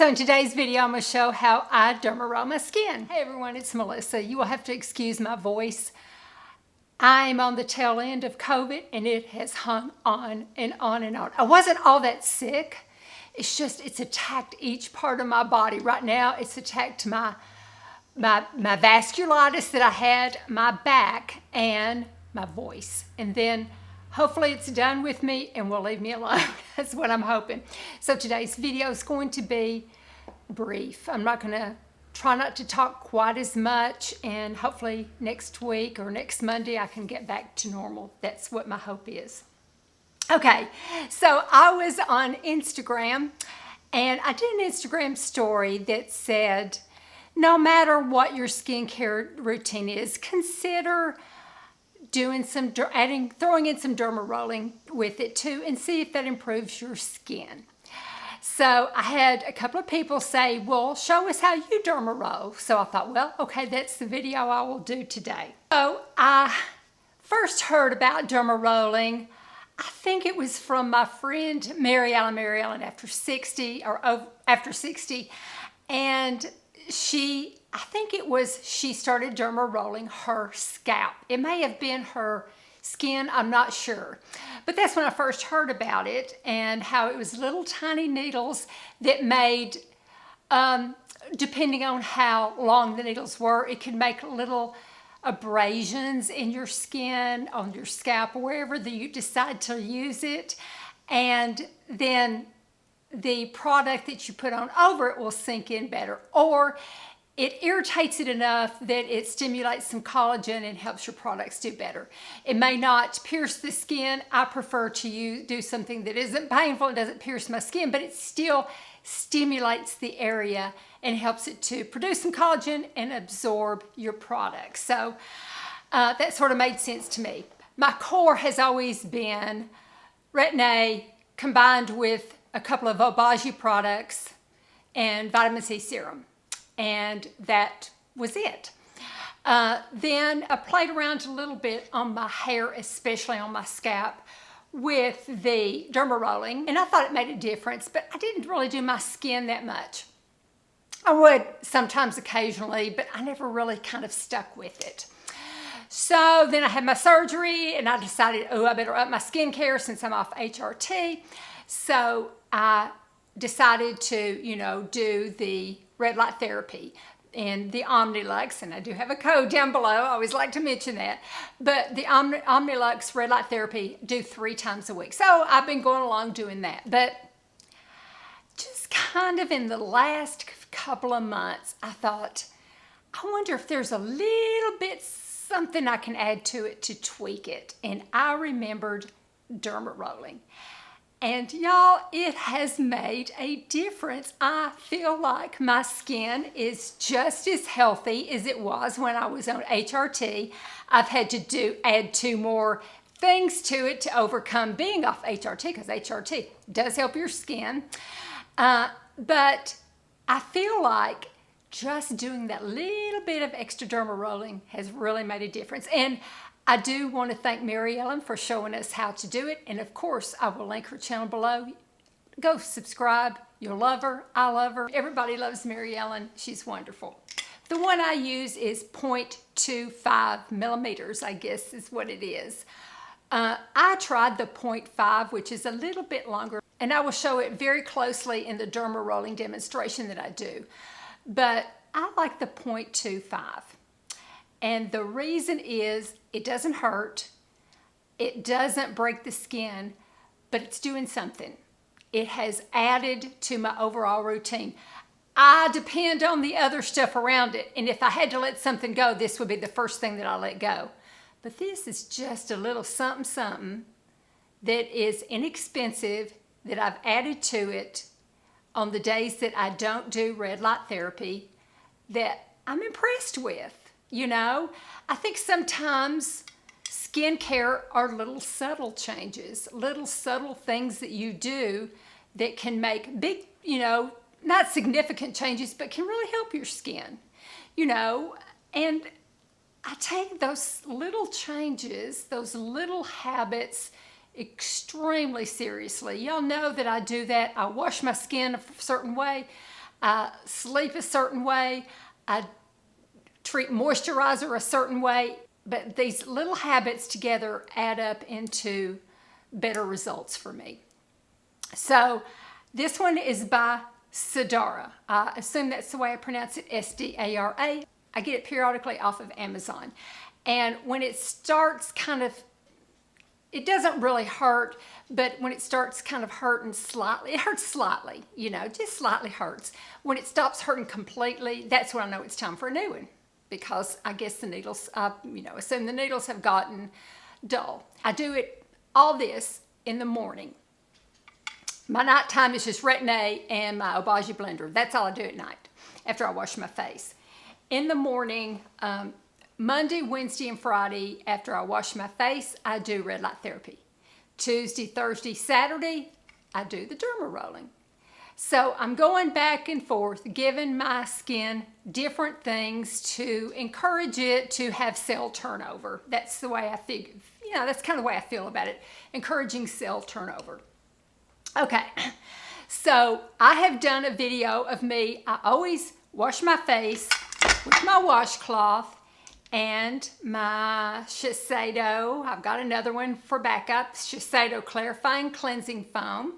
So in today's video, I'm going to show how I dermaroll my skin. Hey everyone, it's Melissa. You will have to excuse my voice. I'm on the tail end of COVID and it has hung on and on and on. I wasn't all that sick. It's just, it's attacked each part of my body. Right now, it's attacked my vasculitis that I had, my back, and my voice. And then hopefully it's done with me and will leave me alone. That's what I'm hoping. So today's video is going to be brief. I'm not going to try not to talk quite as much, and hopefully next week or next Monday I can get back to normal. That's what my hope is. Okay, so I was on Instagram and I did an Instagram story that said, no matter what your skincare routine is, consider doing throwing in some dermarolling with it too, and see if that improves your skin. So I had a couple of people say, well, show us how you dermaroll. So I thought, well, okay, that's the video I will do today. So I first heard about dermarolling, I think it was from my friend Mary Ellen after 60, and she started dermarolling her scalp. It may have been her skin, I'm not sure. But that's when I first heard about it, and how it was little tiny needles that made, depending on how long the needles were, it could make little abrasions in your skin, on your scalp, or wherever you decide to use it. And then the product that you put on over it will sink in better, or it irritates it enough that it stimulates some collagen and helps your products do better. It may not pierce the skin. I prefer to do something that isn't painful. It doesn't pierce my skin, but it still stimulates the area and helps it to produce some collagen and absorb your products. So that sort of made sense to me. My core has always been Retin-A combined with a couple of Obagi products and vitamin C serum. And that was it. Then I played around a little bit on my hair, especially on my scalp, with the dermarolling, and I thought it made a difference, but I didn't really do my skin that much. I would sometimes occasionally, but I never really kind of stuck with it. So then I had my surgery and I decided, oh, I better up my skincare since I'm off HRT. So I decided to, do the red light therapy and the Omnilux, and I do have a code down below. I always like to mention that. But the Omnilux red light therapy do 3 times a week. So I've been going along doing that. But just kind of in the last couple of months, I thought, I wonder if there's a little bit something I can add to it to tweak it. And I remembered dermarolling. And y'all, it has made a difference. I feel like my skin is just as healthy as it was when I was on HRT. I've had to add 2 more things to it to overcome being off HRT, because HRT does help your skin. But I feel like just doing that little bit of extra dermarolling has really made a difference. And I do want to thank Mary Ellen for showing us how to do it. And of course, I will link her channel below. Go subscribe. You'll love her. I love her. Everybody loves Mary Ellen. She's wonderful. The one I use is 0.25 millimeters, I guess is what it is. I tried the 0.5, which is a little bit longer, and I will show it very closely in the dermarolling demonstration that I do. But I like the 0.25. And the reason is it doesn't hurt, it doesn't break the skin, but it's doing something. It has added to my overall routine. I depend on the other stuff around it, and if I had to let something go, this would be the first thing that I let go. But this is just a little something that is inexpensive, that I've added to it on the days that I don't do red light therapy, that I'm impressed with. I think sometimes skincare are little subtle changes, little subtle things that you do that can make big, not significant changes, but can really help your skin, and I take those little changes, those little habits extremely seriously. Y'all know that I do that. I wash my skin a certain way. I sleep a certain way. I treat moisturizer a certain way. But these little habits together add up into better results for me. So this one is by Sedara. I assume that's the way I pronounce it, S-D-A-R-A. I get it periodically off of Amazon. And when it starts kind of, it doesn't really hurt, but when it starts kind of hurting slightly, it hurts slightly, you know, just slightly hurts. When it stops hurting completely, that's when I know it's time for a new one, because I guess the needles, assume the needles have gotten dull. I do it, all this, in the morning. My nighttime is just Retin-A and my Obagi blender. That's all I do at night after I wash my face. In the morning, Monday, Wednesday, and Friday, after I wash my face, I do red light therapy. Tuesday, Thursday, Saturday, I do the Dermarolling. So I'm going back and forth, giving my skin different things to encourage it to have cell turnover. That's the way I think, that's kind of the way I feel about it, encouraging cell turnover. Okay, so I have done a video of me. I always wash my face with my washcloth and my Shiseido. I've got another one for backup, Shiseido Clarifying Cleansing Foam.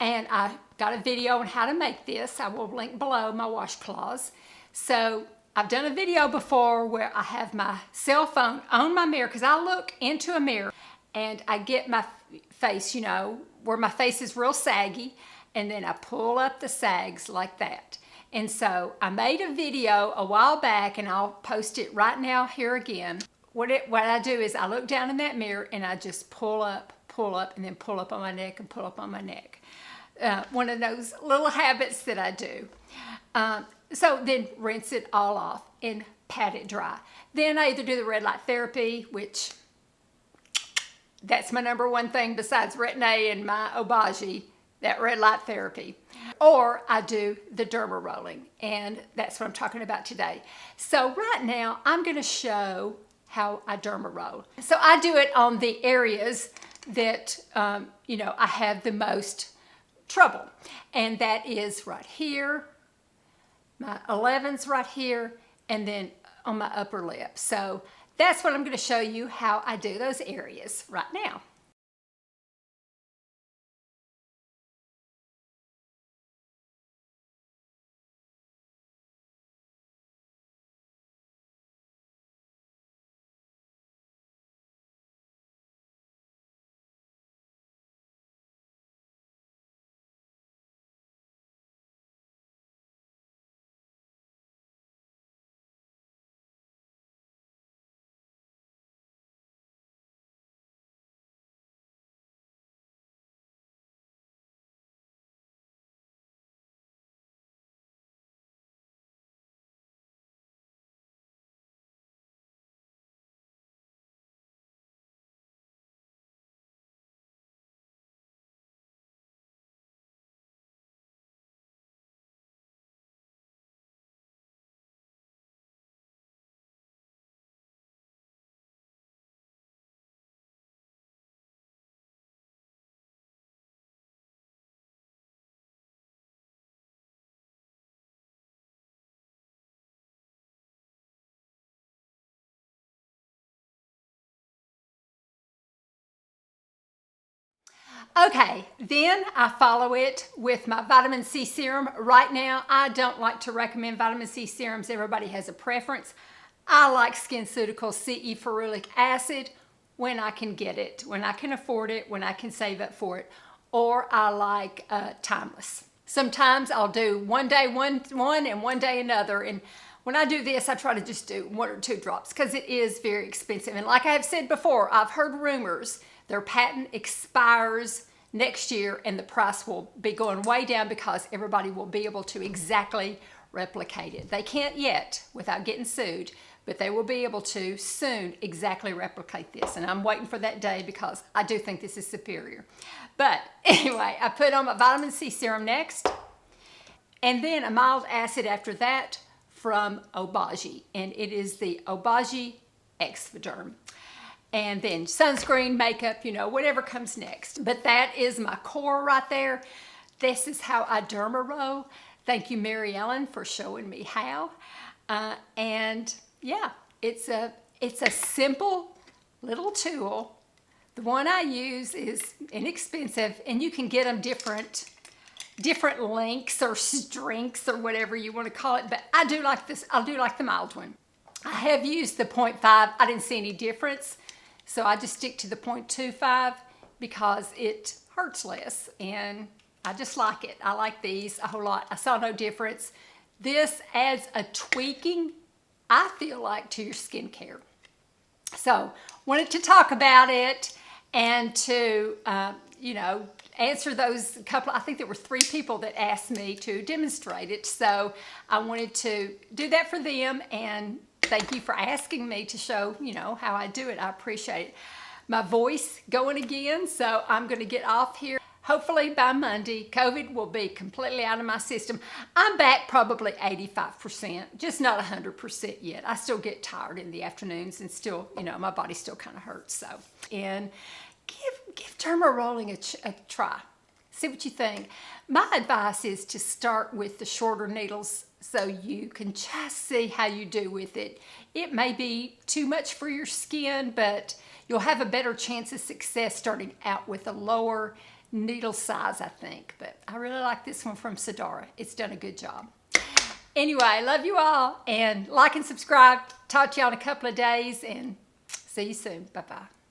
And I got a video on how to make this. I will link below my washcloths. So I've done a video before where I have my cell phone on my mirror, because I look into a mirror and I get my face, where my face is real saggy, and then I pull up the sags like that. And so I made a video a while back, and I'll post it right now here again. What I do is I look down in that mirror and I just pull up, and then pull up on my neck and pull up on my neck. One of those little habits that I do. So then rinse it all off and pat it dry. Then I either do the red light therapy, which that's my number one thing besides Retin-A and my Obagi, that red light therapy. Or I do the Dermarolling, and that's what I'm talking about today. So right now, I'm going to show how I Dermaroll. So I do it on the areas that, I have the most trouble. And that is right here, my 11's right here, and then on my upper lip. So that's what I'm going to show you how I do those areas right now. Okay, then I follow it with my vitamin C serum. Right now, I don't like to recommend vitamin C serums. Everybody has a preference. I like SkinCeuticals CE ferulic acid when I can get it, when I can afford it, when I can save up for it. Or I like Timeless. Sometimes I'll do one day one and one day another. And when I do this, I try to just do 1 or 2 drops because it is very expensive. And like I have said before, I've heard rumors their patent expires next year and the price will be going way down because everybody will be able to exactly replicate it. They can't yet without getting sued, but they will be able to soon exactly replicate this. And I'm waiting for that day because I do think this is superior. But anyway, I put on my vitamin C serum next, and then a mild acid after that from Obagi, and it is the Obagi Exfoderm. And then sunscreen, makeup, whatever comes next. But that is my core right there. This is how I Dermaroll. Thank you, Mary Ellen, for showing me how. And yeah, it's a simple little tool. The one I use is inexpensive, and you can get them different lengths or strengths or whatever you want to call it. But I do like this. I do like the mild one. I have used the 0.5. I didn't see any difference, so I just stick to the 0.25 because it hurts less, and I just like it. I like these a whole lot. I saw no difference. This adds a tweaking, I feel like, to your skincare. So wanted to talk about it and to, answer those couple. I think there were 3 people that asked me to demonstrate it. So I wanted to do that for them, and thank you for asking me to show, how I do it. I appreciate it. My voice going again, so I'm going to get off here. Hopefully by Monday, COVID will be completely out of my system. I'm back probably 85%, just not 100% yet. I still get tired in the afternoons, and still, my body still kind of hurts. So, and give Dermarolling a try. See what you think. My advice is to start with the shorter needles so you can just see how you do with it. It may be too much for your skin, but you'll have a better chance of success starting out with a lower needle size, I think. But I really like this one from Shiseido. It's done a good job. Anyway, I love you all, and like and subscribe. Talk to you all in a couple of days, and see you soon. Bye-bye.